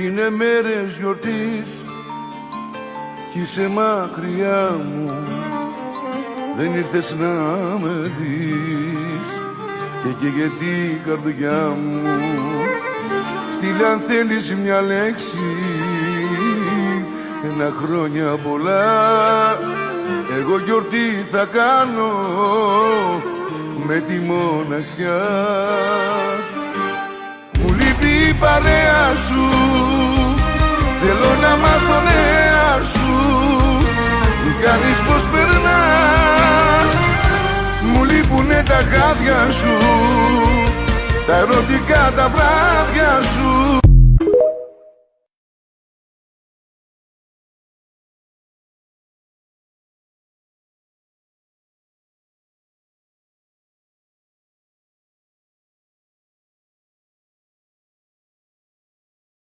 Είναι μέρες γιορτής κι είσαι μακριά μου. Δεν ήρθες να με δεις και καίγεται η καρδιά μου. Στείλε αν θέλεις μια λέξη, ένα χρόνια πολλά. Εγώ γιορτή θα κάνω με τη μοναξιά. Μου λείπει η παρέα σου, θέλω να μάθω νέα σου. Μου κάνεις πως περνάς, μου λείπουνε τα χάδια σου, τα ερωτικά τα βράδια σου.